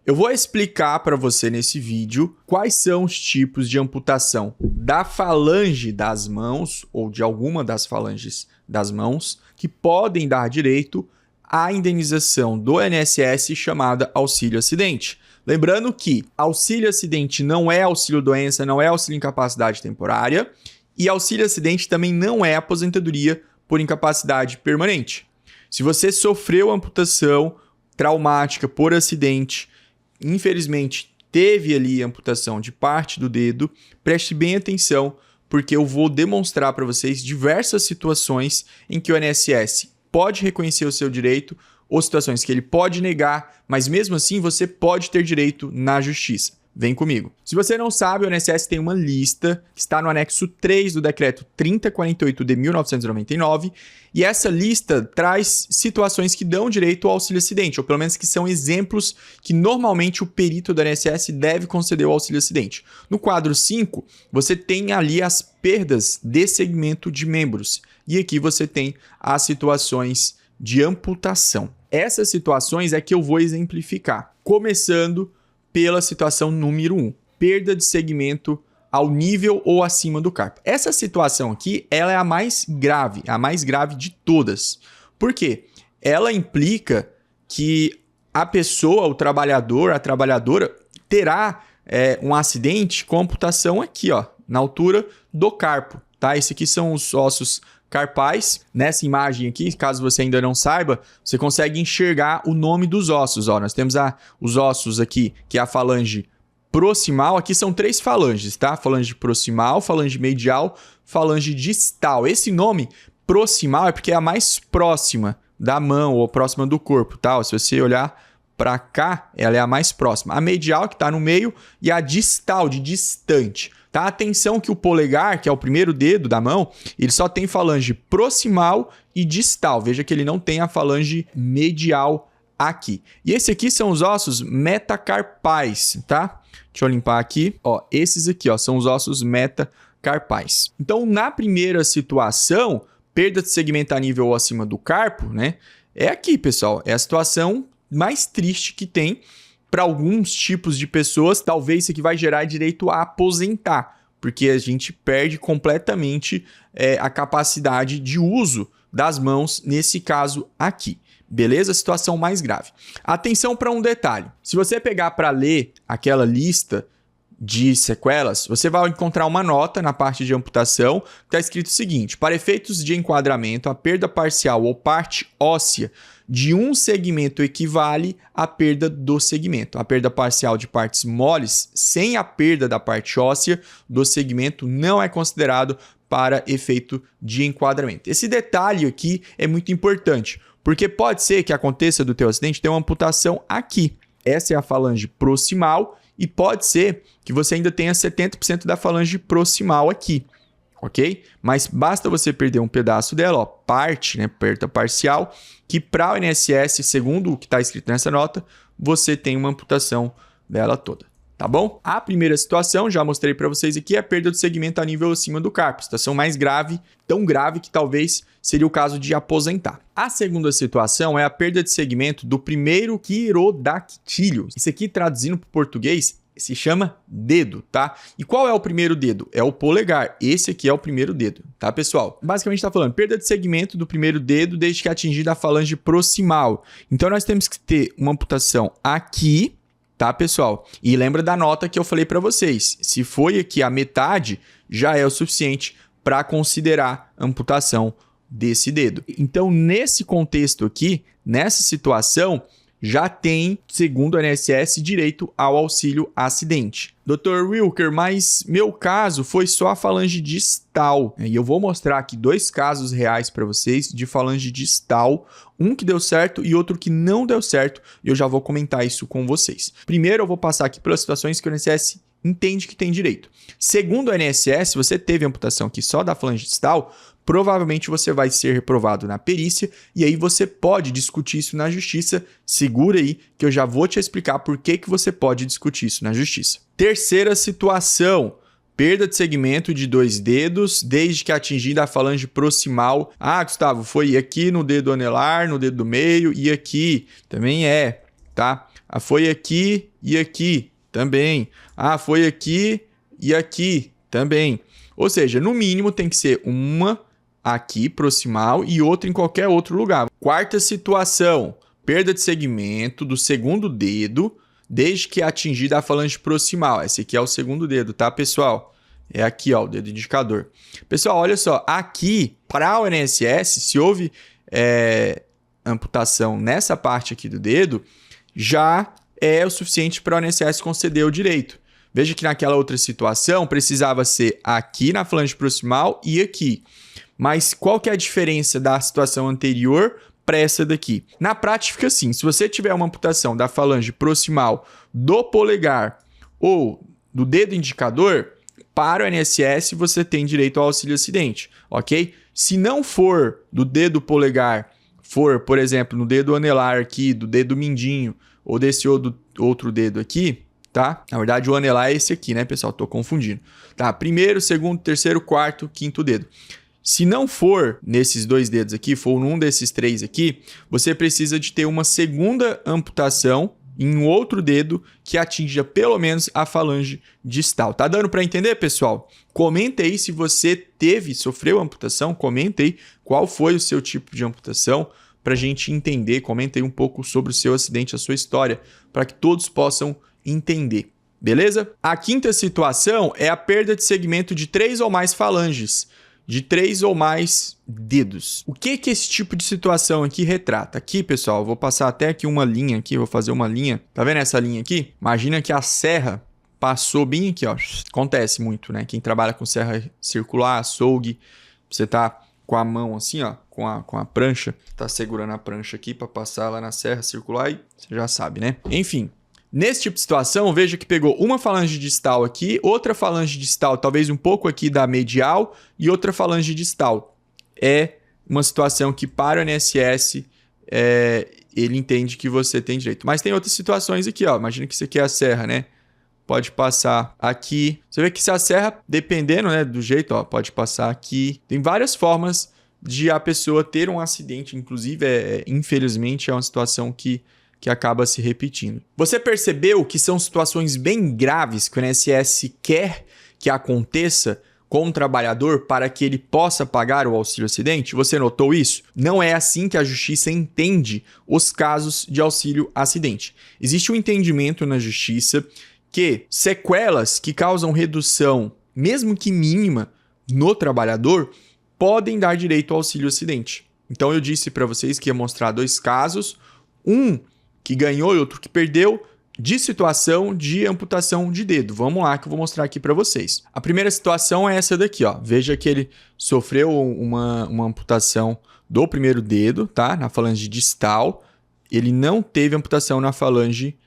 Eu vou explicar para você nesse vídeo quais são os tipos de amputação da falange das mãos ou de alguma das falanges das mãos que podem dar direito à indenização do INSS chamada auxílio-acidente. Lembrando que auxílio-acidente não é auxílio-doença, não é auxílio-incapacidade temporária e auxílio-acidente também não é aposentadoria por incapacidade permanente. Se você sofreu amputação traumática por acidente, infelizmente teve ali amputação de parte do dedo, preste bem atenção, porque eu vou demonstrar para vocês diversas situações em que o INSS pode reconhecer o seu direito ou situações que ele pode negar, mas mesmo assim você pode ter direito na justiça. Vem comigo. Se você não sabe, o INSS tem uma lista que está no anexo 3 do decreto 3048 de 1999 e essa lista traz situações que dão direito ao auxílio-acidente, ou pelo menos que são exemplos que normalmente o perito do INSS deve conceder o auxílio-acidente. No quadro 5, você tem ali as perdas de segmento de membros e aqui você tem as situações de amputação. Essas situações é que eu vou exemplificar, começando pela situação número 1, perda de segmento ao nível ou acima do carpo. Essa situação aqui, ela é a mais grave de todas. Por quê? Ela implica que a pessoa, o trabalhador, a trabalhadora, terá um acidente com amputação aqui, ó, na altura do carpo, tá? Esse aqui são os ossos carpais. Nessa imagem aqui, caso você ainda não saiba, você consegue enxergar o nome dos ossos. Ó, nós temos os ossos aqui, que é a falange proximal. Aqui são 3 falanges, tá? Falange proximal, falange medial, falange distal. Esse nome proximal é porque é a mais próxima da mão ou próxima do corpo, tá? Se você olhar para cá, ela é a mais próxima. A medial, que está no meio, e a distal, de distante. Tá? Atenção que o polegar, que é o primeiro dedo da mão, ele só tem falange proximal e distal. Veja que ele não tem a falange medial aqui. E esse aqui são os ossos metacarpais, tá? Deixa eu limpar aqui. Ó, esses aqui, ó, são os ossos metacarpais. Então, na primeira situação, perda de segmento a nível ou acima do carpo, né? É aqui, pessoal. É a situação mais triste que tem para alguns tipos de pessoas. Talvez isso aqui vai gerar direito a aposentar, porque a gente perde completamente a capacidade de uso das mãos nesse caso aqui. Beleza? Situação mais grave. Atenção para um detalhe. Se você pegar para ler aquela lista de sequelas, você vai encontrar uma nota na parte de amputação que está escrito o seguinte: para efeitos de enquadramento, a perda parcial ou parte óssea de um segmento equivale à perda do segmento. A perda parcial de partes moles sem a perda da parte óssea do segmento não é considerado para efeito de enquadramento. Esse detalhe aqui é muito importante, porque pode ser que aconteça do teu acidente ter uma amputação aqui. Essa é a falange proximal e pode ser que você ainda tenha 70% da falange proximal aqui. Ok? Mas basta você perder um pedaço dela, ó, parte, né, perda parcial, que para o INSS, segundo o que está escrito nessa nota, você tem uma amputação dela toda, tá bom? A primeira situação, já mostrei para vocês aqui, é a perda do segmento a nível acima do carpo. Situação mais grave, tão grave que talvez seria o caso de aposentar. A segunda situação é a perda de segmento do primeiro quirodactílio. Isso aqui, traduzindo para o português, se chama dedo, tá? E qual é o primeiro dedo? É o polegar. Esse aqui é o primeiro dedo, tá, pessoal? Basicamente está falando perda de segmento do primeiro dedo desde que atingida a falange proximal. Então, nós temos que ter uma amputação aqui, tá, pessoal? E lembra da nota que eu falei para vocês. Se foi aqui a metade, já é o suficiente para considerar amputação desse dedo. Então, nesse contexto aqui, nessa situação, já tem, segundo a INSS, direito ao auxílio acidente. Dr. Wilker, mas meu caso foi só a falange distal. E eu vou mostrar aqui 2 casos reais para vocês de falange distal. Um que deu certo e outro que não deu certo. E eu já vou comentar isso com vocês. Primeiro, eu vou passar aqui pelas situações que o INSS entende que tem direito. Segundo a INSS, se você teve amputação aqui só da falange distal, provavelmente você vai ser reprovado na perícia e aí você pode discutir isso na justiça. Segura aí que eu já vou te explicar por que você pode discutir isso na justiça. Terceira situação, perda de segmento de 2 dedos desde que atingida a falange proximal. Ah, Gustavo, foi aqui no dedo anelar, no dedo do meio e aqui também tá? Ah, foi aqui e aqui também. Ah, foi aqui e aqui também. Ou seja, no mínimo tem que ser uma aqui, proximal, e outra em qualquer outro lugar. Quarta situação, perda de segmento do segundo dedo, desde que atingida a falange proximal. Esse aqui é o segundo dedo, tá, pessoal? É aqui, ó, o dedo indicador. Pessoal, olha só, aqui, para o INSS, se houve amputação nessa parte aqui do dedo, já é o suficiente para o INSS conceder o direito. Veja que naquela outra situação precisava ser aqui na falange proximal e aqui. Mas qual que é a diferença da situação anterior para essa daqui? Na prática fica assim, se você tiver uma amputação da falange proximal do polegar ou do dedo indicador, para o INSS você tem direito ao auxílio acidente, ok? Se não for do dedo polegar, for, por exemplo, no dedo anelar aqui, do dedo mindinho ou desse outro dedo aqui, tá? Na verdade, o anelar é esse aqui, né, pessoal? Tô confundindo. Tá, primeiro, segundo, terceiro, quarto, quinto dedo. Se não for nesses dois dedos aqui, for num desses três aqui, você precisa de ter uma segunda amputação em um outro dedo que atinja pelo menos a falange distal. Tá dando para entender, pessoal? Comenta aí se você sofreu amputação, comenta aí qual foi o seu tipo de amputação para a gente entender. Comenta aí um pouco sobre o seu acidente, a sua história, para que todos possam entender, beleza? A quinta situação é a perda de segmento de 3 ou mais falanges, de 3 ou mais dedos. O que esse tipo de situação aqui retrata? Aqui, pessoal, eu vou passar até aqui uma linha aqui, vou fazer uma linha. Tá vendo essa linha aqui? Imagina que a serra passou bem aqui, ó. Acontece muito, né? Quem trabalha com serra circular, açougue, você tá com a mão assim, ó, com a prancha, tá segurando a prancha aqui para passar lá na serra circular e você já sabe, né? Enfim, nesse tipo de situação, veja que pegou uma falange distal aqui, outra falange distal, talvez um pouco aqui da medial e outra falange distal. É uma situação que para o INSS ele entende que você tem direito. Mas tem outras situações aqui, ó. Imagina que isso aqui é a serra, né? Pode passar aqui. Você vê que se a serra, dependendo, né, do jeito, ó, pode passar aqui. Tem várias formas de a pessoa ter um acidente. Inclusive, infelizmente, é uma situação que acaba se repetindo. Você percebeu que são situações bem graves que o INSS quer que aconteça com o trabalhador para que ele possa pagar o auxílio acidente? Você notou isso? Não é assim que a justiça entende os casos de auxílio acidente. Existe um entendimento na justiça que sequelas que causam redução, mesmo que mínima, no trabalhador, podem dar direito ao auxílio acidente. Então eu disse para vocês que ia mostrar 2 casos, um que ganhou e outro que perdeu, de situação de amputação de dedo. Vamos lá que eu vou mostrar aqui para vocês. A primeira situação é essa daqui, ó. Veja que ele sofreu uma amputação do primeiro dedo, tá? Na falange distal. Ele não teve amputação na falange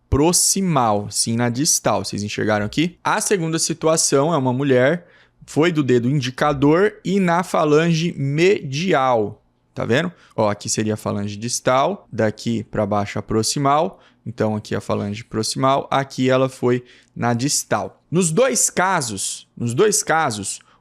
proximal, sim na distal. Vocês enxergaram aqui? A segunda situação é uma mulher, foi do dedo indicador e na falange medial. Tá vendo? Ó, aqui seria a falange distal, daqui para baixo a proximal. Então, aqui a falange proximal, aqui ela foi na distal. Nos dois casos,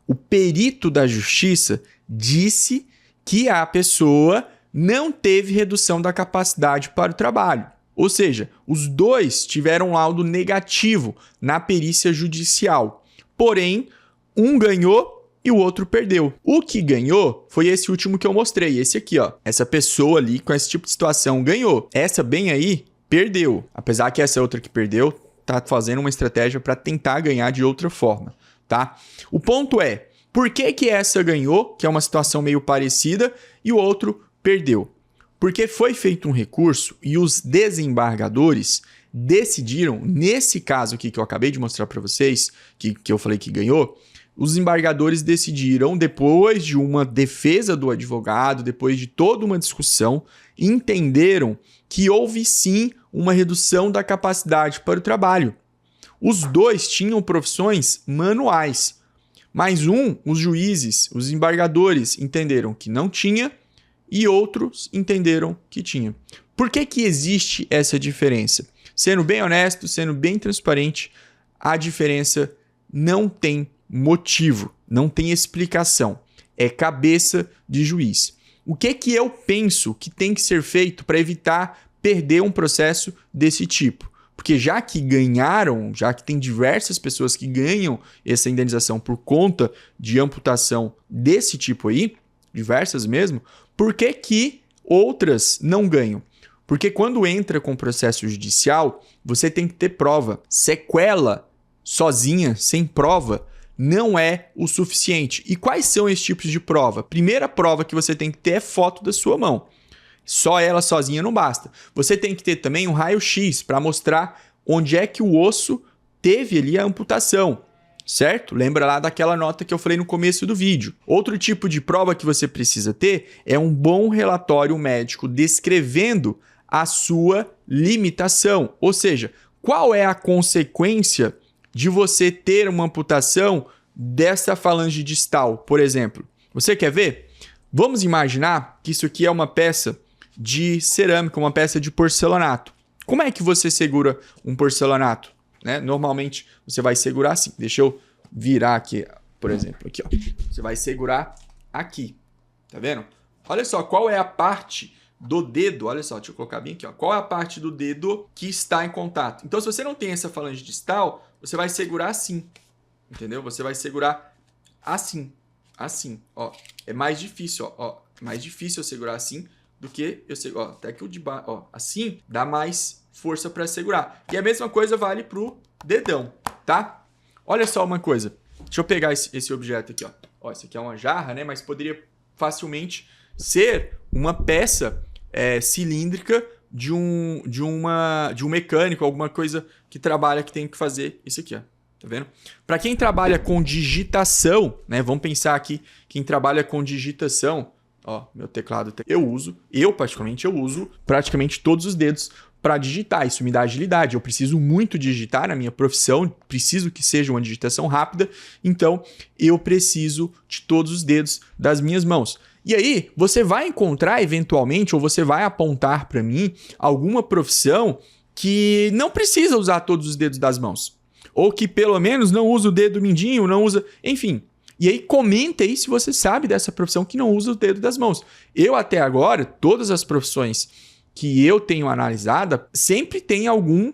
o perito da justiça disse que a pessoa não teve redução da capacidade para o trabalho. Ou seja, os dois tiveram laudo negativo na perícia judicial. Porém, um ganhou e o outro perdeu. O que ganhou foi esse último que eu mostrei, esse aqui, ó. Essa pessoa ali com esse tipo de situação ganhou. Essa bem aí perdeu. Apesar que essa outra que perdeu tá fazendo uma estratégia para tentar ganhar de outra forma, tá? O ponto é, por que essa ganhou, que é uma situação meio parecida, e o outro perdeu? Porque foi feito um recurso e os desembargadores decidiram, nesse caso aqui que eu acabei de mostrar para vocês, que eu falei que ganhou, os embargadores decidiram, depois de uma defesa do advogado, depois de toda uma discussão, entenderam que houve sim uma redução da capacidade para o trabalho. Os dois tinham profissões manuais, mas os juízes, os embargadores, entenderam que não tinha e outros entenderam que tinha. Por que existe essa diferença? Sendo bem honesto, sendo bem transparente, a diferença não tem motivo, não tem explicação. É cabeça de juiz. O que eu penso que tem que ser feito para evitar perder um processo desse tipo. Porque já que ganharam, já que tem diversas pessoas que ganham essa indenização por conta de amputação desse tipo aí, diversas mesmo, por que que outras não ganham? Porque quando entra com processo judicial, você tem que ter prova. Sequela sozinha, sem prova, não é o suficiente. E quais são esses tipos de prova? Primeira prova que você tem que ter é foto da sua mão. Só ela sozinha não basta. Você tem que ter também um raio-x para mostrar onde é que o osso teve ali a amputação, certo? Lembra lá daquela nota que eu falei no começo do vídeo. Outro tipo de prova que você precisa ter é um bom relatório médico descrevendo a sua limitação. Ou seja, qual é a consequência de você ter uma amputação dessa falange distal, por exemplo? Você quer ver? Vamos imaginar que isso aqui é uma peça de cerâmica, uma peça de porcelanato. Como é que você segura um porcelanato? Né? Normalmente você vai segurar assim. Deixa eu virar aqui, por exemplo. Aqui, ó. Você vai segurar aqui. Tá vendo? Olha só, qual é a parte do dedo? Olha só, deixa eu colocar bem aqui. Ó. Qual é a parte do dedo que está em contato? Então, se você não tem essa falange distal, você vai segurar assim. Entendeu? Você vai segurar assim. Assim. Ó. É mais difícil, ó. É mais difícil eu segurar assim do que eu seguro. Ó, até que o de baixo, ó, assim dá mais força para segurar. E a mesma coisa vale pro dedão, tá? Olha só uma coisa. Deixa eu pegar esse objeto aqui, ó. Ó, isso aqui é uma jarra, né? Mas poderia facilmente ser uma peça cilíndrica de um mecânico, alguma coisa que trabalha que tem que fazer isso aqui, ó. Tá vendo? Para quem trabalha com digitação, né? Vamos pensar aqui, quem trabalha com digitação, ó, meu teclado eu particularmente uso praticamente todos os dedos para digitar. Isso me dá agilidade. Eu preciso muito digitar na minha profissão, preciso que seja uma digitação rápida, então eu preciso de todos os dedos das minhas mãos. E aí, você vai encontrar eventualmente, ou você vai apontar para mim alguma profissão que não precisa usar todos os dedos das mãos. Ou que pelo menos não usa o dedo mindinho, não usa... Enfim. E aí comenta aí se você sabe dessa profissão que não usa o dedo das mãos. Eu até agora, todas as profissões que eu tenho analisada, sempre tem algum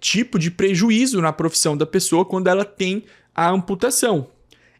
tipo de prejuízo na profissão da pessoa quando ela tem a amputação.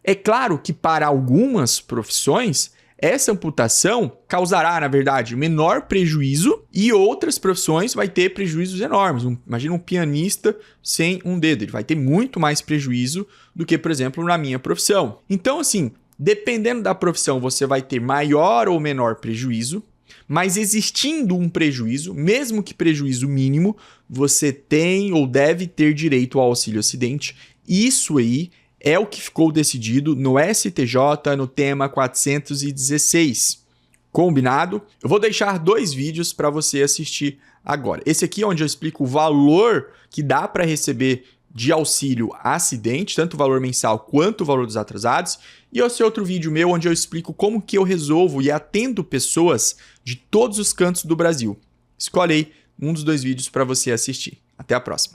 É claro que para algumas profissões, essa amputação causará, na verdade, menor prejuízo e outras profissões vai ter prejuízos enormes. Imagina um pianista sem um dedo, ele vai ter muito mais prejuízo do que, por exemplo, na minha profissão. Então, assim, dependendo da profissão, você vai ter maior ou menor prejuízo, mas existindo um prejuízo, mesmo que prejuízo mínimo, você tem ou deve ter direito ao auxílio acidente. Isso aí é o que ficou decidido no STJ no tema 416. Combinado? Eu vou deixar 2 vídeos para você assistir agora. Esse aqui é onde eu explico o valor que dá para receber de auxílio acidente, tanto o valor mensal quanto o valor dos atrasados. E esse outro vídeo meu onde eu explico como que eu resolvo e atendo pessoas de todos os cantos do Brasil. Escolhe aí um dos 2 vídeos para você assistir. Até a próxima.